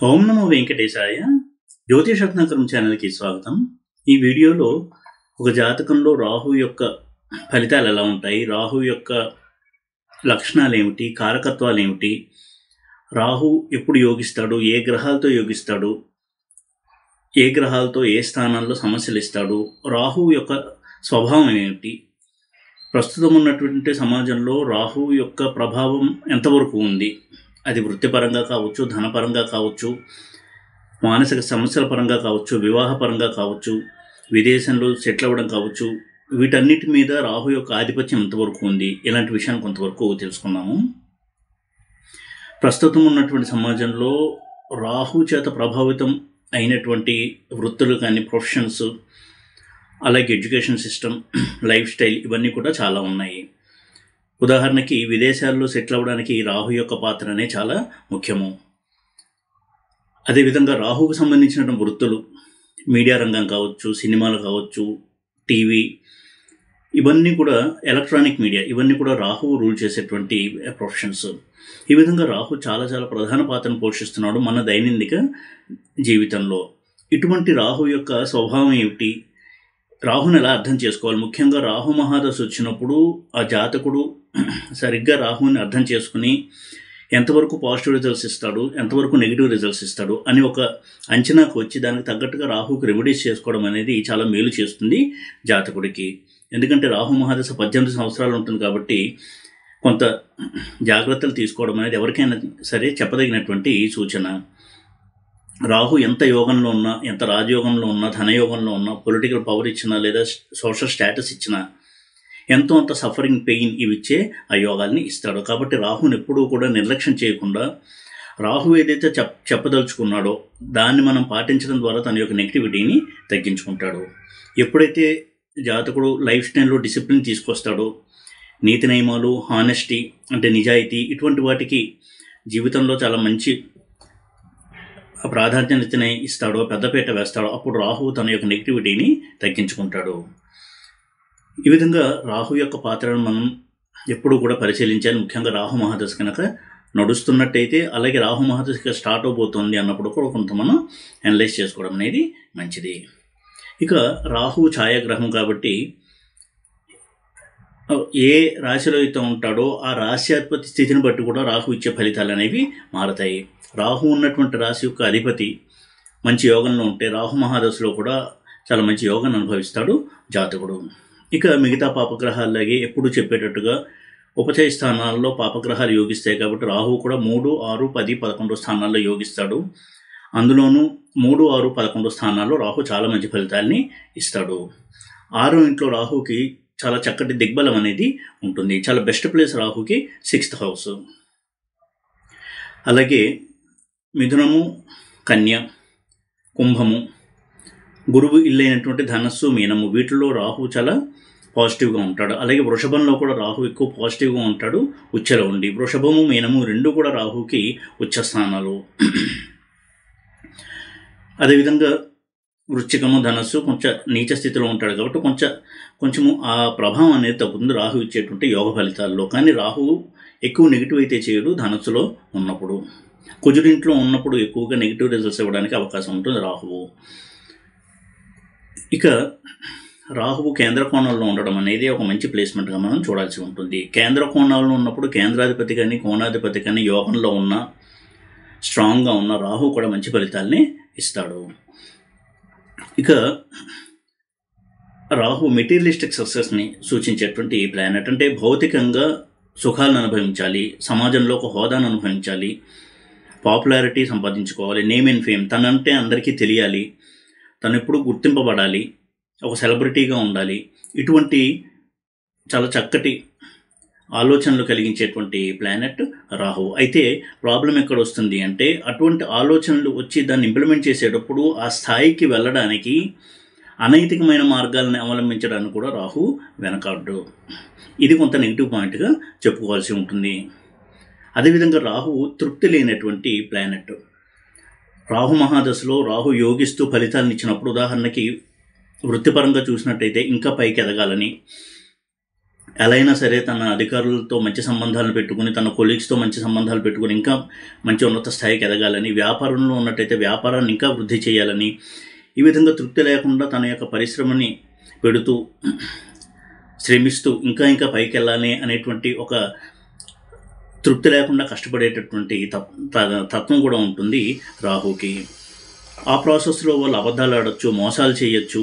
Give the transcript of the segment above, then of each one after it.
ఓం నమో వెంకటేశాయ. జ్యోతిషరత్నాకరం ఛానల్కి స్వాగతం. ఈ వీడియోలో ఒక జాతకంలో రాహు యొక్క ఫలితాలు ఎలా ఉంటాయి, రాహు యొక్క లక్షణాలు ఏమిటి, కారకత్వాలు ఏమిటి, రాహు ఎప్పుడు యోగిస్తాడు, ఏ గ్రహాలతో యోగిస్తాడు, ఏ గ్రహాలతో ఏ స్థానాల్లో సమస్యలు ఇస్తాడు, రాహు యొక్క స్వభావం ఏమిటి, ప్రస్తుతం ఉన్నటువంటి సమాజంలో రాహు యొక్క ప్రభావం ఎంతవరకు ఉంది, అది వృత్తిపరంగా కావచ్చు, ధనపరంగా కావచ్చు, మానసిక సమస్యల పరంగా కావచ్చు, వివాహపరంగా కావచ్చు, విదేశంలో సెటిల్ అవ్వడం కావచ్చు, వీటన్నిటి మీద రాహు యొక్క ఆధిపత్యం ఎంతవరకు ఉంది, ఇలాంటి విషయాన్ని కొంతవరకు తెలుసుకున్నాము. ప్రస్తుతం ఉన్నటువంటి సమాజంలో రాహు చేత ప్రభావితం అయినటువంటి వృత్తులు కానీ, ప్రొఫెషన్స్, అలాగే ఎడ్యుకేషన్ సిస్టమ్, లైఫ్ స్టైల్, ఇవన్నీ కూడా చాలా ఉన్నాయి. ఉదాహరణకి విదేశాల్లో సెటిల్ అవ్వడానికి రాహు యొక్క పాత్ర అనే చాలా ముఖ్యము. అదేవిధంగా రాహుకు సంబంధించిన వృత్తులు, మీడియా రంగం కావచ్చు, సినిమాలు కావచ్చు, టీవీ, ఇవన్నీ కూడా, ఎలక్ట్రానిక్ మీడియా, ఇవన్నీ కూడా రాహువు రూల్ చేసేటువంటి ప్రొఫెషన్స్. ఈ విధంగా రాహు చాలా చాలా ప్రధాన పాత్రను పోషిస్తున్నాడు మన దైనందిక జీవితంలో. ఇటువంటి రాహు యొక్క స్వభావం ఏమిటి, రాహుని ఎలా అర్థం చేసుకోవాలి, ముఖ్యంగా రాహు మహాదశ వచ్చినప్పుడు ఆ జాతకుడు సరిగ్గా రాహుని అర్థం చేసుకుని ఎంతవరకు పాజిటివ్ రిజల్ట్స్ ఇస్తాడు, ఎంతవరకు నెగిటివ్ రిజల్ట్స్ ఇస్తాడు అని ఒక అంచనాకు వచ్చి దానికి తగ్గట్టుగా రాహుకు రెమెడీస్ చేసుకోవడం అనేది చాలా మేలు చేస్తుంది జాతకుడికి. ఎందుకంటే రాహు మహాదశ 18 సంవత్సరాలు ఉంటుంది కాబట్టి కొంత జాగ్రత్తలు తీసుకోవడం అనేది ఎవరికైనా సరే చెప్పదగినటువంటి సూచన. రాహు ఎంత యోగంలో ఉన్నా, ఎంత రాజయోగంలో ఉన్నా, ధనయోగంలో ఉన్నా, పొలిటికల్ పవర్ ఇచ్చినా, లేదా సోషల్ స్టేటస్ ఇచ్చినా, ఎంతో అంత సఫరింగ్, పెయిన్ ఇవి ఇచ్చే ఆ యోగాల్ని ఇస్తాడు. కాబట్టి రాహుని ఎప్పుడూ కూడా నిర్లక్ష్యం చేయకుండా రాహు ఏదైతే చెప్పదలుచుకున్నాడో దాన్ని మనం పాటించడం ద్వారా తన యొక్క నెగిటివిటీని తగ్గించుకుంటాడు. ఎప్పుడైతే జాతకుడు లైఫ్ స్టైల్లో డిసిప్లిన్ తీసుకొస్తాడో, నీతి నియమాలు, హానెస్టీ అంటే నిజాయితీ, ఇటువంటి వాటికి జీవితంలో చాలా మంచి ప్రాధాన్యతని ఇస్తాడో, పెద్దపీట వేస్తాడో, అప్పుడు రాహు తన యొక్క నెగిటివిటీని తగ్గించుకుంటాడు. ఈ విధంగా రాహు యొక్క పాత్రను మనం ఎప్పుడూ కూడా పరిశీలించాలి. ముఖ్యంగా రాహు మహాదశ కనుక నడుస్తున్నట్టయితే, అలాగే రాహు మహాదశ స్టార్ట్ అవబోతోంది అన్నప్పుడు కూడా కొంత మనం అనలైజ్ చేసుకోవడం అనేది మంచిది. ఇక రాహు ఛాయాగ్రహం కాబట్టి ఏ రాశిలో అయితే ఉంటాడో ఆ రాశ్యాధిపతి స్థితిని బట్టి కూడా రాహు ఇచ్చే ఫలితాలు అనేవి మారతాయి. రాహు ఉన్నటువంటి రాశి యొక్క అధిపతి మంచి యోగంలో ఉంటే రాహు మహాదశలో కూడా చాలా మంచి యోగాన్ని అనుభవిస్తాడు జాతకుడు. ఇక మిగతా పాపగ్రహాల్లాగే ఎప్పుడు చెప్పేటట్టుగా ఉపచయ స్థానాల్లో పాపగ్రహాలు యోగిస్తాయి కాబట్టి రాహు కూడా 3, 6, 10, 11 స్థానాల్లో యోగిస్తాడు. అందులోనూ 3, 6, 11 స్థానాల్లో రాహు చాలా మంచి ఫలితాల్ని ఇస్తాడు. 6వ ఇంట్లో రాహుకి చాలా చక్కటి దిగ్బలం అనేది ఉంటుంది. చాలా బెస్ట్ ప్లేస్ రాహుకి 6th హౌస్. అలాగే మిథునము, కన్య, కుంభము, గురువు ఇల్లు అయినటువంటి ధనస్సు, మీనము, వీటిలో రాహు చాలా పాజిటివ్గా ఉంటాడు. అలాగే వృషభంలో కూడా రాహు ఎక్కువ పాజిటివ్గా ఉంటాడు ఉచ్చలో ఉండి. వృషభము, మీనము రెండు కూడా రాహుకి ఉచ్చ స్థానాలు. అదేవిధంగా వృశ్చికము, ధనస్సు కొంచెం నీచ స్థితిలో ఉంటాడు కాబట్టి కొంచెము ఆ ప్రభావం అనేది తగ్గుతుంది రాహు ఇచ్చేటువంటి యోగ ఫలితాల్లో. కానీ రాహు ఎక్కువ నెగిటివ్ అయితే చేయడు ధనస్సులో ఉన్నప్పుడు. కుజుడింట్లో ఉన్నప్పుడు ఎక్కువగా నెగిటివ్ రిజల్ట్స్ ఇవ్వడానికి అవకాశం ఉంటుంది రాహువు. ఇక రాహువు కేంద్ర కోణంలో ఉండడం అనేది ఒక మంచి ప్లేస్మెంట్గా మనం చూడాల్సి ఉంటుంది. కేంద్ర కోణంలో ఉన్నప్పుడు కేంద్రాధిపతి కానీ కోణాధిపతి కానీ యోగంలో ఉన్న, స్ట్రాంగ్గా ఉన్న రాహు కూడా మంచి ఫలితాల్ని ఇస్తాడు. ఇక రాహు మెటీరియలిస్టిక్ సక్సెస్ని సూచించేటువంటి ప్లానెట్. అంటే భౌతికంగా సుఖాలను అనుభవించాలి, సమాజంలో ఒక హోదాను అనుభవించాలి, పాపులారిటీ సంపాదించుకోవాలి, నేమ్ అండ్ ఫేమ్, తనంటే అందరికీ తెలియాలి, తను ఎప్పుడు గుర్తింపబడాలి, ఒక సెలబ్రిటీగా ఉండాలి, ఇటువంటి చాలా చక్కటి ఆలోచనలు కలిగించేటువంటి ప్లానెట్ రాహు. అయితే ప్రాబ్లం ఎక్కడ వస్తుంది అంటే, అటువంటి ఆలోచనలు వచ్చి దాన్ని ఇంప్లిమెంట్ చేసేటప్పుడు ఆ స్థాయికి వెళ్ళడానికి అనైతికమైన మార్గాలను అవలంబించడానికి కూడా రాహు వెనకాడు. ఇది కొంత నెగిటివ్ పాయింట్గా చెప్పుకోవాల్సి ఉంటుంది. అదేవిధంగా రాహు తృప్తి లేనటువంటి ప్లానెట్. రాహు మహాదశలో రాహు యోగిస్తూ ఫలితాలను ఇచ్చినప్పుడు, ఉదాహరణకి వృత్తిపరంగా చూసినట్టయితే ఇంకా పైకి ఎదగాలని, ఎలా అయినా సరే తన అధికారులతో మంచి సంబంధాలు పెట్టుకుని, తన కొలీగ్స్తో మంచి సంబంధాలు పెట్టుకుని ఇంకా మంచి ఉన్నత స్థాయికి ఎదగాలని, వ్యాపారంలో ఉన్నట్టయితే వ్యాపారాన్ని ఇంకా వృద్ధి చేయాలని, ఈ విధంగా తృప్తి లేకుండా తన యొక్క పరిశ్రమని పెడుతూ శ్రమిస్తూ ఇంకా ఇంకా పైకి వెళ్ళాలి అనేటువంటి ఒక తృప్తి లేకుండా కష్టపడేటటువంటి తత్వం కూడా ఉంటుంది రాహుకి. ఆ ప్రాసెస్లో వాళ్ళు అబద్ధాలు ఆడచ్చు, మోసాలు చేయొచ్చు,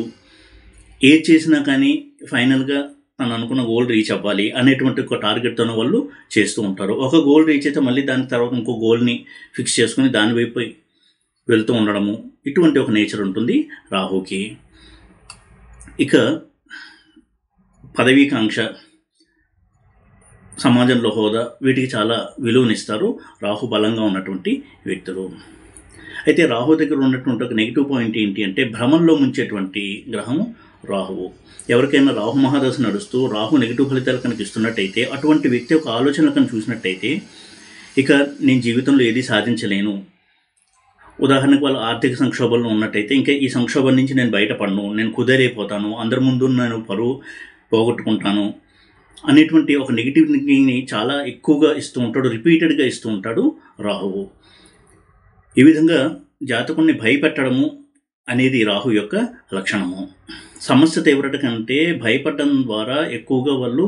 ఏది చేసినా కానీ ఫైనల్గా తను అనుకున్న గోల్ రీచ్ అవ్వాలి అనేటువంటి ఒక టార్గెట్తో వాళ్ళు చేస్తూ ఉంటారు. ఒక గోల్ రీచ్ అయితే మళ్ళీ దాని తర్వాత ఇంకో గోల్ని ఫిక్స్ చేసుకుని దాని వైపు వెళ్తూ ఉండడము, ఇటువంటి ఒక నేచర్ ఉంటుంది రాహుకి. ఇక పదవీకాంక్ష, సమాజంలో హోదా, వీటికి చాలా విలువనిస్తారు రాహు బలంగా ఉన్నటువంటి వ్యక్తులు. అయితే రాహు దగ్గర ఉన్నటువంటి ఒక నెగిటివ్ పాయింట్ ఏంటి అంటే భ్రమంలో ముంచేటువంటి గ్రహము రాహువు. ఎవరికైనా రాహు మహాదశ నడుస్తూ రాహు నెగిటివ్ ఫలితాలు కనుక ఇస్తున్నట్టయితే అటువంటి వ్యక్తి యొక్క ఆలోచనలు కనుక చూసినట్టయితే ఇక నేను జీవితంలో ఏది సాధించలేను, ఉదాహరణకు వాళ్ళు ఆర్థిక సంక్షోభంలో ఉన్నట్టయితే ఇంకా ఈ సంక్షోభం నుంచి నేను బయటపడను, నేను కుదేరైపోతాను, అందరి ముందు నేను పరువు పోగొట్టుకుంటాను అనేటువంటి ఒక నెగిటివ్ని చాలా ఎక్కువగా ఇస్తూ ఉంటాడు, రిపీటెడ్గా ఇస్తూ ఉంటాడు రాహువు. ఈ విధంగా జాతకుడిని భయపెట్టడము అనేది రాహు యొక్క లక్షణము. సమస్య తీవ్రత కంటే భయపడడం ద్వారా ఎక్కువగా వాళ్ళు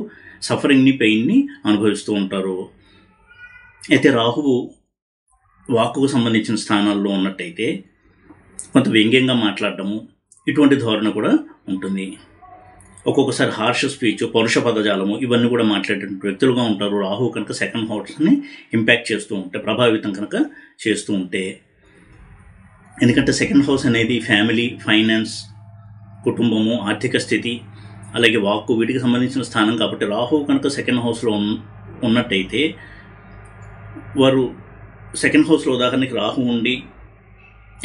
సఫరింగ్ని, పెయిన్ని అనుభవిస్తూ ఉంటారు. అయితే రాహువు వాక్కుకు సంబంధించిన స్థానాల్లో ఉన్నట్టయితే కొంత వ్యంగ్యంగా మాట్లాడటము, ఇటువంటి ధోరణి కూడా ఉంటుంది. ఒక్కొక్కసారి హార్ష్ స్పీచ్, పౌరుష పదజాలము, ఇవన్నీ కూడా మాట్లాడేటువంటి వ్యక్తులుగా ఉంటారు. రాహు కనుక సెకండ్ హౌస్ని ఇంపాక్ట్ చేస్తూ ఉంటే, ప్రభావితం కనుక చేస్తూ ఉంటే. ఎందుకంటే సెకండ్ హౌస్ అనేది ఫ్యామిలీ, ఫైనాన్స్, కుటుంబము, ఆర్థిక స్థితి, అలాగే వాక్కు, వీటికి సంబంధించిన స్థానం కాబట్టి రాహు కనుక సెకండ్ హౌస్లో ఉన్నట్టయితే వారు సెకండ్ హౌస్లో ఉదాహరణకి రాహు ఉండి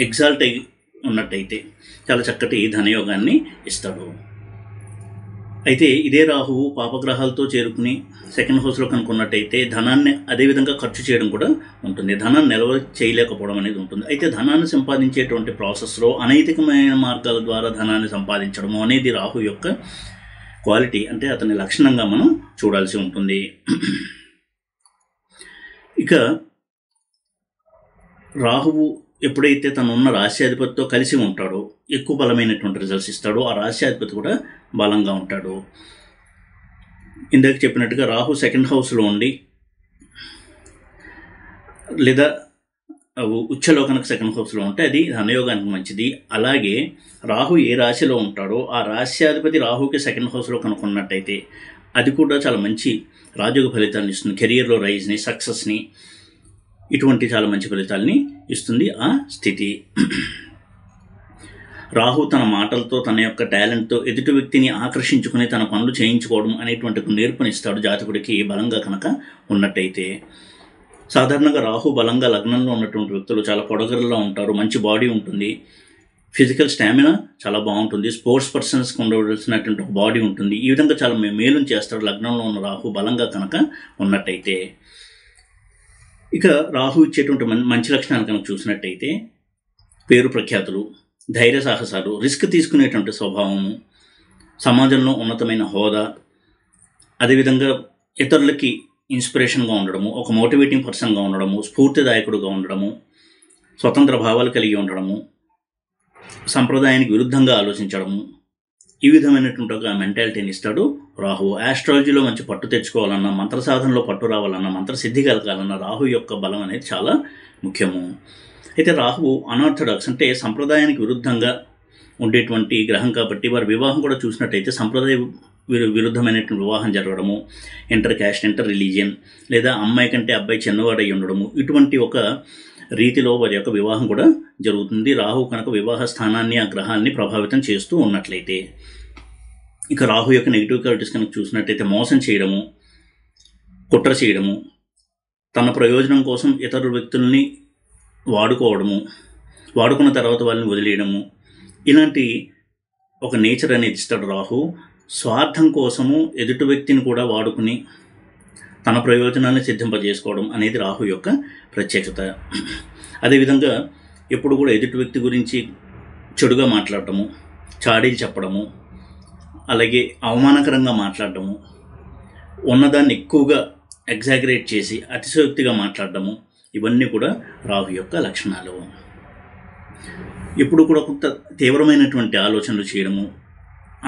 ఎగ్జాల్ట్ అయి ఉన్నట్టయితే చాలా చక్కటి ధనయోగాన్ని ఇస్తాడు. అయితే ఇదే రాహువు పాపగ్రహాలతో చేరుకుని సెకండ్ హౌస్లో కనుక్కున్నట్టయితే ధనాన్ని అదేవిధంగా ఖర్చు చేయడం కూడా ఉంటుంది, ధనాన్ని నిల్వ చేయలేకపోవడం అనేది ఉంటుంది. అయితే ధనాన్ని సంపాదించేటువంటి ప్రాసెస్లో అనైతికమైన మార్గాల ద్వారా ధనాన్ని సంపాదించడము అనేది రాహు యొక్క క్వాలిటీ, అంటే అతని లక్షణంగా మనం చూడాల్సి ఉంటుంది. ఇక రాహువు ఎప్పుడైతే తనున్న రాశ్యాధిపతితో కలిసి ఉంటాడో ఎక్కువ బలమైనటువంటి రిజల్ట్స్ ఇస్తాడో, ఆ రాశ్యాధిపతి కూడా బలంగా ఉంటాడు. ఇందాక చెప్పినట్టుగా రాహు సెకండ్ హౌస్లో ఉండి లేదా ఉచ్చలో కనుక సెకండ్ హౌస్లో ఉంటే అది ధనయోగానికి మంచిది. అలాగే రాహు ఏ రాశిలో ఉంటాడో ఆ రాశ్యాధిపతి రాహుకి సెకండ్ హౌస్లో కనుక్కున్నట్టయితే అది కూడా చాలా మంచి రాజయోగ ఫలితాన్ని ఇస్తుంది. కెరియర్లో రైజ్ని, సక్సెస్ని, ఇటువంటి చాలా మంచి ఫలితాలని ఇస్తుంది ఆ స్థితి. రాహు తన మాటలతో, తన యొక్క టాలెంట్తో ఎదుటి వ్యక్తిని ఆకర్షించుకుని తన పనులు చేయించుకోవడం అనేటువంటి నేర్పునిస్తాడు జాతకుడికి బలంగా కనుక ఉన్నట్టయితే. సాధారణంగా రాహు బలంగా లగ్నంలో ఉన్నటువంటి వ్యక్తులు చాలా పొడగరలో ఉంటారు, మంచి బాడీ ఉంటుంది, ఫిజికల్ స్టామినా చాలా బాగుంటుంది, స్పోర్ట్స్ పర్సన్స్కి ఉండవలసినటువంటి ఒక బాడీ ఉంటుంది. ఈ విధంగా చాలా మేలుని చేస్తాడు లగ్నంలో ఉన్న రాహు బలంగా కనుక ఉన్నట్టయితే. ఇక రాహు ఇచ్చేటువంటి మంచి లక్షణాలు కనుక చూసినట్టయితే పేరు ప్రఖ్యాతులు, ధైర్య సాహసాలు, రిస్క్ తీసుకునేటువంటి స్వభావము, సమాజంలో ఉన్నతమైన హోదా, అదేవిధంగా ఇతరులకి ఇన్స్పిరేషన్గా ఉండడము, ఒక మోటివేటింగ్ పర్సన్గా ఉండడము, స్ఫూర్తిదాయకుడుగా ఉండడము, స్వతంత్ర భావాలు కలిగి ఉండడము, సంప్రదాయానికి విరుద్ధంగా ఆలోచించడము, ఈ విధమైనటువంటి ఒక మెంటాలిటీని ఇస్తాడు రాహు. ఆస్ట్రాలజీలో మంచి పట్టు తెచ్చుకోవాలన్నా, మంత్ర సాధనలో పట్టు రావాలన్నా, మంత్రసిద్ధి కలగాలన్నా రాహు యొక్క బలం అనేది చాలా ముఖ్యము. అయితే రాహువు అనార్థడాక్స్, అంటే సంప్రదాయానికి విరుద్ధంగా ఉండేటువంటి గ్రహం కాబట్టి వారి వివాహం కూడా చూసినట్టయితే సంప్రదాయ విరుద్ధమైనటువంటి వివాహం జరగడము, ఇంటర్ క్యాస్ట్, ఇంటర్ రిలీజియన్, లేదా అమ్మాయి కంటే అబ్బాయి చిన్నవాడై ఉండడము, ఇటువంటి ఒక రీతిలో వారి యొక్క వివాహం కూడా జరుగుతుంది. రాహు కనుక వివాహ స్థానాన్ని, ఆ గ్రహాన్ని ప్రభావితం చేస్తూ ఉన్నట్లయితే. ఇక రాహు యొక్క నెగిటివ్ క్వాలిటీస్ కనుక చూసినట్టయితే మోసం చేయడము, కుట్ర చేయడము, తన ప్రయోజనం కోసం ఇతర వ్యక్తుల్ని వాడుకోవడము, వాడుకున్న తర్వాత వాళ్ళని వదిలేయడము, ఇలాంటి ఒక నేచర్ అనేది ఇస్తాడు రాహు. స్వార్థం కోసము ఎదుటి వ్యక్తిని కూడా వాడుకుని తన ప్రయోజనాన్ని సిద్ధింపజేసుకోవడం అనేది రాహు యొక్క ప్రత్యేకత. అదేవిధంగా ఎప్పుడు కూడా ఎదుటి వ్యక్తి గురించి చెడుగా మాట్లాడటము, చాడీలు చెప్పడము, అలాగే అవమానకరంగా మాట్లాడటము, ఉన్నదాన్ని ఎక్కువగా ఎగ్జాగరేట్ చేసి అతిశయోక్తిగా మాట్లాడడము, ఇవన్నీ కూడా రాహు యొక్క లక్షణాలు. ఇప్పుడు కూడా కొంత తీవ్రమైనటువంటి ఆలోచనలు చేయడము,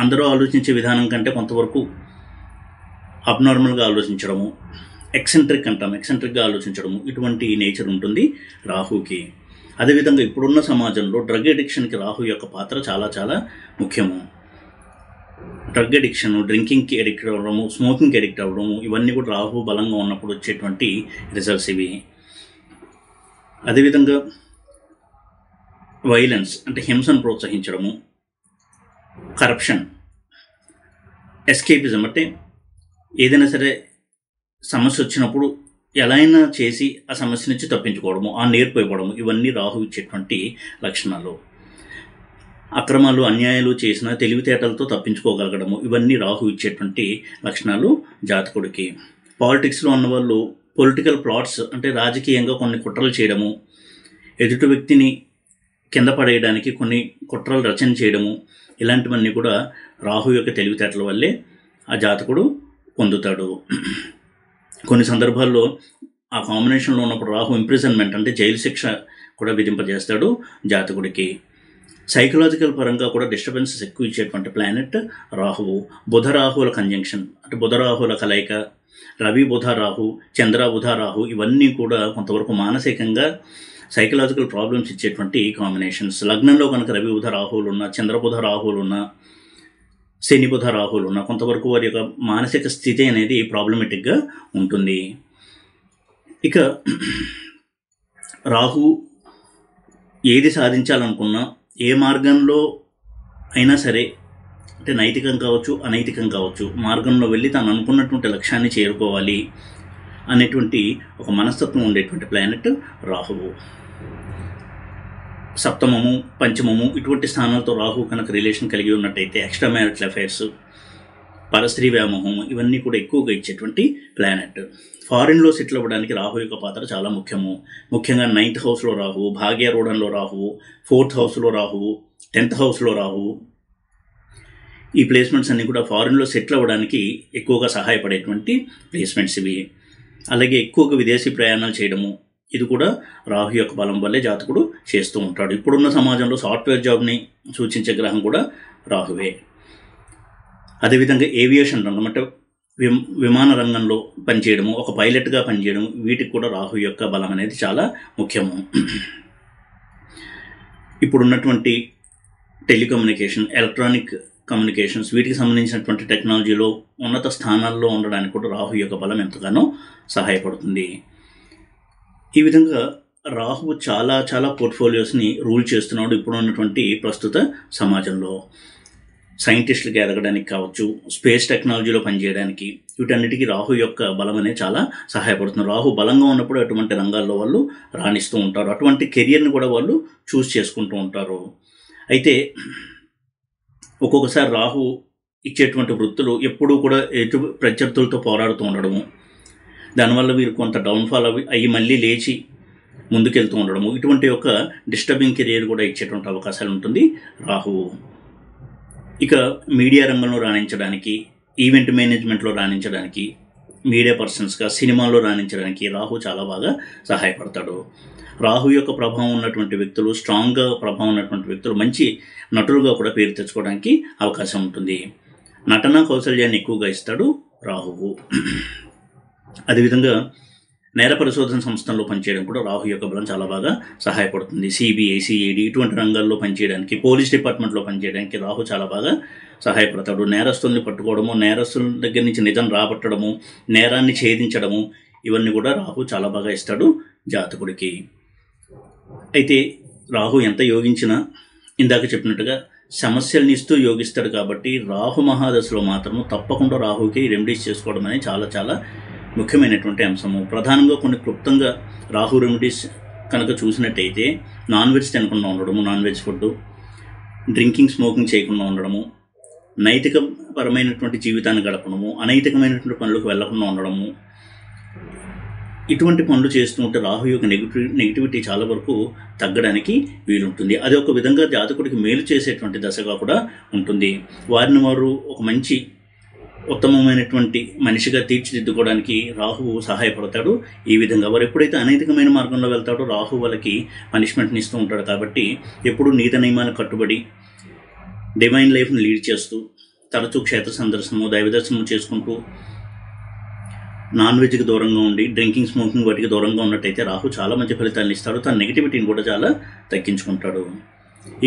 అందరూ ఆలోచించే విధానం కంటే కొంతవరకు అబ్నార్మల్గా ఆలోచించడము, ఎక్సెంట్రిక్గా ఆలోచించడము, ఇటువంటి నేచర్ ఉంటుంది రాహుకి. అదేవిధంగా ఇప్పుడున్న సమాజంలో డ్రగ్ అడిక్షన్కి రాహు యొక్క పాత్ర చాలా చాలా ముఖ్యము. డ్రగ్ అడిక్షన్, డ్రింకింగ్కి అడిక్ట్ అవ్వడము, స్మోకింగ్కి అడిక్ట్ అవ్వడము, ఇవన్నీ కూడా రాహు బలంగా ఉన్నప్పుడు వచ్చేటువంటి రిజల్ట్స్ ఇవి. అదేవిధంగా వైలెన్స్ అంటే హింసను ప్రోత్సహించడము, కరప్షన్, ఎస్కేపిజం అంటే ఏదైనా సరే సమస్య వచ్చినప్పుడు ఎలా అయినా చేసి ఆ సమస్య నుంచి తప్పించుకోవడము, ఆ నేర్పివ్వడము, ఇవన్నీ రాహు ఇచ్చేటువంటి లక్షణాలు. అక్రమాలు అన్యాయాలు చేసిన తెలివితేటలతో తప్పించుకోగలగడము, ఇవన్నీ రాహు ఇచ్చేటువంటి లక్షణాలు జాతకుడికి. పాలిటిక్స్లో ఉన్నవాళ్ళు పొలిటికల్ ప్లాట్స్ అంటే రాజకీయంగా కొన్ని కుట్రలు చేయడము, ఎదుటి వ్యక్తిని కింద పడేయడానికి కొన్ని కుట్రలు రచన చేయడము, ఇలాంటివన్నీ కూడా రాహు యొక్క తెలివితేటల వల్లే ఆ జాతకుడు పొందుతాడు. కొన్ని సందర్భాల్లో ఆ కాంబినేషన్లో ఉన్నప్పుడు రాహు ఇంప్రిజన్మెంట్ అంటే జైలు శిక్ష కూడా విధింపజేస్తాడు జాతకుడికి. సైకలాజికల్ పరంగా కూడా డిస్టర్బెన్సెస్ ఎక్కువ ఇచ్చేటువంటి ప్లానెట్ రాహువు. బుధ రాహువుల కంజంక్షన్ అంటే బుధ రాహువుల కలయిక, రవి బుధ రాహు, చంద్ర బుధ రాహు, ఇవన్నీ కూడా కొంతవరకు మానసికంగా సైకలాజికల్ ప్రాబ్లమ్స్ ఇచ్చేటువంటి కాంబినేషన్స్. లగ్నంలో కనుక రవి బుధ రాహువులు ఉన్న, చంద్ర బుధ రాహువులు ఉన్న, శని బుధ రాహువులు ఉన్న కొంతవరకు వారి యొక్క మానసిక స్థితి అనేది ప్రాబ్లమెటిక్గా ఉంటుంది. ఇక రాహు ఏది సాధించాలనుకున్నా ఏ మార్గంలో అయినా సరే అంటే నైతికం కావచ్చు అనైతికం కావచ్చు మార్గంలో వెళ్ళి తాను అనుకున్నటువంటి లక్ష్యాన్ని చేరుకోవాలి అనేటువంటి ఒక మనస్తత్వం ఉండేటువంటి ప్లానెట్ రాహువు. సప్తమము, పంచమము ఇటువంటి స్థానాలతో రాహు కనుక రిలేషన్ కలిగి ఉన్నట్టయితే ఎక్స్ట్రా మ్యారిటల్ అఫైర్స్, పరస్త్రీ వ్యామోహం, ఇవన్నీ కూడా ఎక్కువగా ఇచ్చేటువంటి ప్లానెట్. ఫారిన్లో సెటిల్ అవ్వడానికి రాహు యొక్క పాత్ర చాలా ముఖ్యము. ముఖ్యంగా 9th హౌస్లో రాహువు, భాగ్యారూఢంలో రాహువు, 4th హౌస్లో రాహువు, 10th హౌస్లో రాహువు, ఈ ప్లేస్మెంట్స్ అన్నీ కూడా ఫారిన్లో సెటిల్ అవ్వడానికి ఎక్కువగా సహాయపడేటువంటి ప్లేస్మెంట్స్ ఇవి. అలాగే ఎక్కువగా విదేశీ ప్రయాణాలు చేయడము, ఇది కూడా రాహు యొక్క బలం వల్లే జాతకుడు చేస్తూ ఉంటాడు. ఇప్పుడున్న సమాజంలో సాఫ్ట్వేర్ జాబ్ని సూచించే గ్రహం కూడా రాహువే. అదేవిధంగా ఏవియేషన్ రంగం అంటే విమాన రంగంలో పనిచేయడము, ఒక పైలట్గా పనిచేయడం, వీటికి కూడా రాహు యొక్క బలం అనేది చాలా ముఖ్యము. ఇప్పుడున్నటువంటి టెలికమ్యూనికేషన్, ఎలక్ట్రానిక్ కమ్యూనికేషన్స్, వీటికి సంబంధించినటువంటి టెక్నాలజీలో ఉన్నత స్థానాల్లో ఉండడానికి కూడా రాహు యొక్క బలం ఎంతగానో సహాయపడుతుంది. ఈ విధంగా రాహువు చాలా చాలా పోర్ట్ఫోలియోస్ని రూల్ చేస్తున్నాడు ఇప్పుడు ఉన్నటువంటి ప్రస్తుత సమాజంలో. సైంటిస్టులకి ఎదగడానికి కావచ్చు, స్పేస్ టెక్నాలజీలో పనిచేయడానికి, వీటన్నిటికీ రాహు యొక్క బలం అనేది చాలా సహాయపడుతుంది. రాహు బలంగా ఉన్నప్పుడు అటువంటి రంగాల్లో వాళ్ళు రాణిస్తూ ఉంటారు, అటువంటి కెరియర్ని కూడా వాళ్ళు చూస్ చేసుకుంటూ ఉంటారు. అయితే ఒక్కొక్కసారి రాహు ఇచ్చేటువంటి వృత్తులు ఎప్పుడూ కూడా ప్రత్యర్థులతో పోరాడుతూ ఉండడము, దానివల్ల వీరు కొంత డౌన్ఫాల్ అయ్యి మళ్ళీ లేచి ముందుకెళ్తూ ఉండడము, ఇటువంటి ఒక డిస్టర్బింగ్ కెరియర్ కూడా ఇచ్చేటువంటి అవకాశాలు ఉంటుంది రాహువు. ఇక మీడియా రంగంలో రాణించడానికి, ఈవెంట్ మేనేజ్మెంట్లో రాణించడానికి, మీడియా పర్సన్స్గా సినిమాల్లో రాణించడానికి రాహు చాలా బాగా సహాయపడతాడు. రాహు యొక్క ప్రభావం ఉన్నటువంటి వ్యక్తులు, స్ట్రాంగ్గా ప్రభావం ఉన్నటువంటి వ్యక్తులు మంచి నటులుగా కూడా పేరు తెచ్చుకోవడానికి అవకాశం ఉంటుంది. నటనా కౌశల్యాన్ని ఎక్కువగా ఇస్తాడు రాహువు. అదేవిధంగా నేర పరిశోధన సంస్థల్లో పనిచేయడం కూడా రాహు యొక్క బలం చాలా బాగా సహాయపడుతుంది. సిబిఐ, సిఐడి ఇటువంటి రంగాల్లో పనిచేయడానికి, పోలీస్ డిపార్ట్మెంట్లో పనిచేయడానికి రాహు చాలా బాగా సహాయపడతాడు. నేరస్తుల్ని పట్టుకోవడము, నేరస్తుల దగ్గర నుంచి నిజం రాబట్టడము, నేరాన్ని ఛేదించడము, ఇవన్నీ కూడా రాహు చాలా బాగా ఇస్తాడు జాతకుడికి. అయితే రాహు ఎంత యోగించినా ఇందాక చెప్పినట్టుగా సమస్యల్ని ఇస్తూ యోగిస్తాడు కాబట్టి రాహు మహాదశలో మాత్రము తప్పకుండా రాహుకి రెమెడీస్ చేసుకోవడం అనేది చాలా చాలా ముఖ్యమైనటువంటి అంశము. ప్రధానంగా కొన్ని క్లుప్తంగా రాహు రెమెడీస్ కనుక చూసినట్టయితే నాన్ వెజ్ తినకుండా ఉండడము, non veg food, drinking smoking చేయకుండా ఉండడము, నైతికపరమైనటువంటి జీవితాన్ని గడపడము, అనైతికమైనటువంటి పనులకు వెళ్లకుండా ఉండడము, ఇటువంటి పనులు చేస్తూ ఉంటే రాహు యొక్క నెగిటివిటీ చాలా వరకు తగ్గడానికి వీలుంటుంది. అది ఒక విధంగా జాతకుడికి మేలు చేసేటువంటి దశగా కూడా ఉంటుంది. వారిని వారు ఒక మంచి ఉత్తమమైనటువంటి మనిషిగా తీర్చిదిద్దుకోవడానికి రాహువు సహాయపడతాడు. ఈ విధంగా వారు ఎప్పుడైతే అనైతికమైన మార్గంలో వెళ్తాడో రాహు వాళ్ళకి పనిష్మెంట్ని ఇస్తూ ఉంటాడు. కాబట్టి ఎప్పుడు నీతి నియమాలకు కట్టుబడి డివైన్ లైఫ్ని లీడ్ చేస్తూ తరచూ క్షేత్ర సందర్శనము దైవదర్శనము చేసుకుంటూ నాన్ వెజ్కి దూరంగా ఉండి డ్రింకింగ్ స్మోకింగ్ వాటికి దూరంగా ఉన్నట్టయితే రాహు చాలా మంచి ఫలితాలను ఇస్తాడు. తన నెగిటివిటీని కూడా చాలా తగ్గించుకుంటాడు.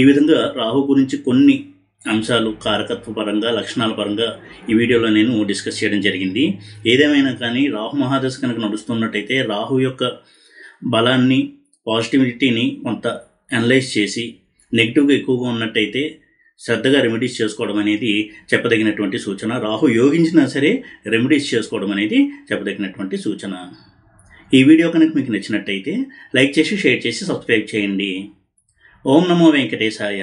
ఈ విధంగా రాహు గురించి కొన్ని అంశాలు కారకత్వ పరంగా లక్షణాల పరంగా ఈ వీడియోలో నేను డిస్కస్ చేయడం జరిగింది. ఏదేమైనా కానీ రాహు మహాదశ కనుక నడుస్తున్నట్టయితే రాహు యొక్క బలాన్ని పాజిటివిటీని కొంత అనలైజ్ చేసి నెగిటివ్గా ఎక్కువగా ఉన్నట్టయితే శ్రద్ధగా రెమెడీస్ చేసుకోవడం అనేది చెప్పదగినటువంటి సూచన. రాహు యోగించినా సరే రెమెడీస్ చేసుకోవడం అనేది చెప్పదగినటువంటి సూచన. ఈ వీడియో కనుక మీకు నచ్చినట్టయితే లైక్ చేసి షేర్ చేసి సబ్స్క్రైబ్ చేయండి. ఓం నమో వెంకటేశాయ.